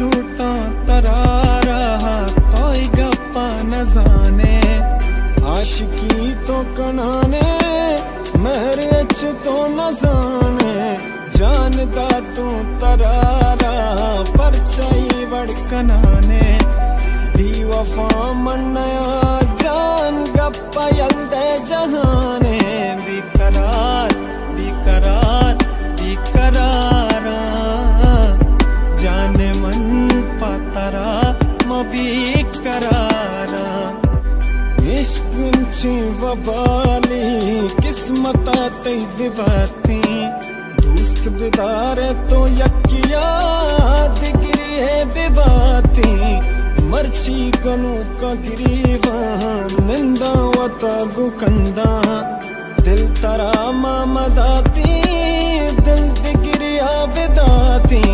लूटा तरारा तोय गप्पा न जाने आशिकी तो कनाने मेरे अच्छ तो न जाने जानदा तू तरारा परछाई वड़कनाने बेवफा मन्नया जान गप्पा यल्दे जहाने बेकरार बेकरार बेकरारा जाने मन पातरा मबी करारा इश्क वबाली किस्मता तई दिवाती दोस्त बिदारे तो यकिया दिगरी है बिबाती मर्ची कनु का गिरीवान निंदा वता गुकंदा दिल तरा मामदाती दिल दिगरिया बिदाती।